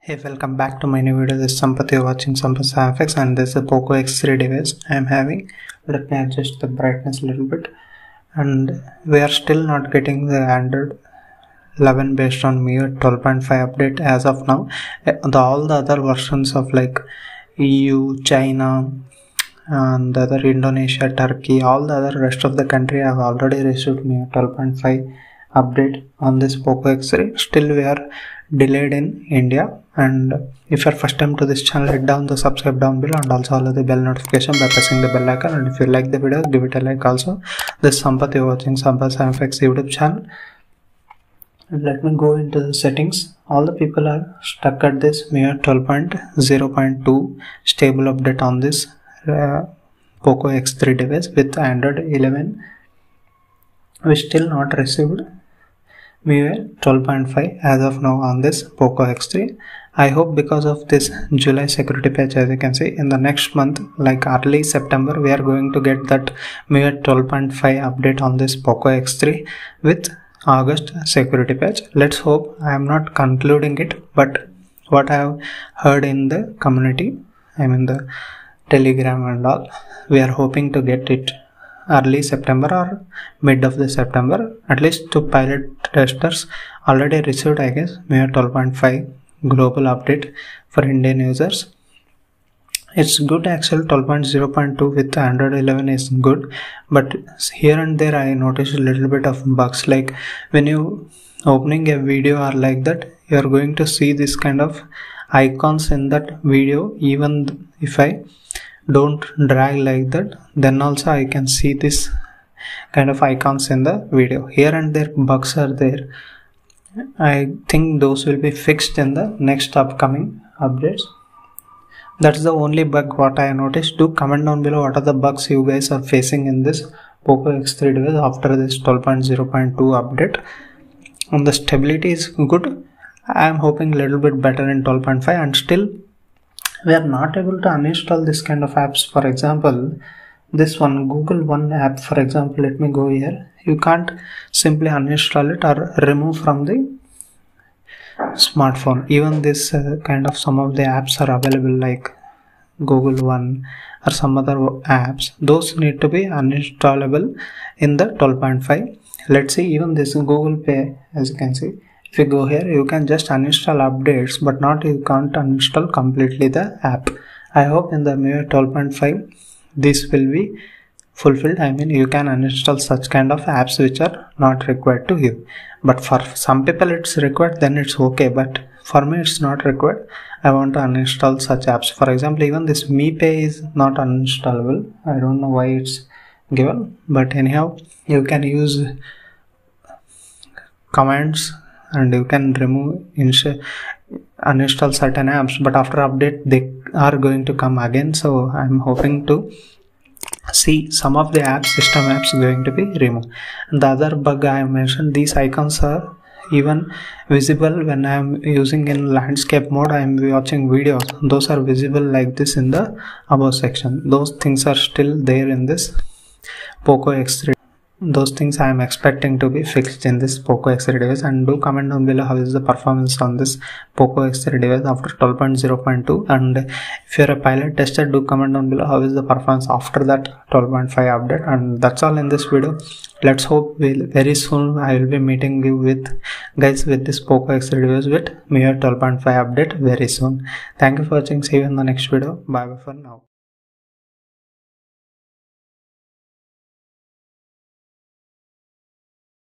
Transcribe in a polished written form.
Hey, welcome back to my new video. This is Sampath. You're watching Sampath's FX, and this is a Poco X3 device I am having. Let me adjust the brightness a little bit. And we are still not getting the Android 11 based on MIUI 12.5 update as of now. All the other versions of like EU, China, and the other Indonesia, Turkey, all the other rest of the country have already received MIUI 12.5 update on this Poco X3. Still we are delayed in India. And if you're first time to this channel, hit down the subscribe down below and also follow the bell notification by pressing the bell icon. And if you like the video, give it a like also. This is Sampath. You're watching Sampath's FX YouTube channel. And let me go into the settings. All the people are stuck at this MIUI 12.0.2 stable update on this Poco X3 device with Android 11. We still not received MIUI 12.5 as of now on this Poco X3. I hope because of this July security patch, as you can see, in the next month, like early September, we are going to get that MIUI 12.5 update on this Poco X3 with August security patch. Let's hope. I am not concluding it, but what I have heard in the community, I mean the Telegram and all, we are hoping to get it early September or mid of the September. At least two pilot testers already received, I guess, MIUI 12.5 global update for Indian users. It's good. Actually 12.0.2 with Android 11 is good, but here and there I noticed a little bit of bugs, like when you opening a video or like that, you are going to see this kind of icons in that video. Even if I don't drag like that, then also I can see this kind of icons in the video. Here and there bugs are there. I think those will be fixed in the next upcoming updates. That's the only bug what I noticed. Do comment down below what are the bugs you guys are facing in this Poco X3 device after this 12.0.2 update. And the stability is good. I am hoping a little bit better in 12.5, and still we are not able to uninstall this kind of apps. For example, this one Google One app, for example, let me go here. You can't simply uninstall it or remove from the smartphone. Even this kind of some of the apps are available, like Google One or some other apps. Those need to be uninstallable in the 12.5. Let's see, even this Google Pay, as you can see, if you go here, you can just uninstall updates, but not you can't uninstall completely the app. I hope in the MIUI 12.5 this will be fulfilled. I mean, you can uninstall such kind of apps which are not required to you. But for some people it's required, then it's okay. But for me it's not required. I want to uninstall such apps. For example, even this MiPay is not uninstallable. I don't know why it's given. But anyhow, you can use commands and you can remove, uninstall certain apps, but after update they are going to come again. So I'm hoping to see some of the apps, system apps, going to be removed. And the other bug I mentioned, these icons are even visible when I am using in landscape mode. I am watching videos, those are visible like this in the above section. Those things are still there in this Poco X3. Those things I am expecting to be fixed in this Poco X3 device. And do comment down below how is the performance on this Poco X3 device after 12.0.2. and if you're a pilot tester, do comment down below how is the performance after that 12.5 update. And that's all in this video. Let's hope very soon I will be meeting you with guys with this Poco X3 device with MIUI 12.5 update very soon. Thank you for watching. See you in the next video. Bye bye for now.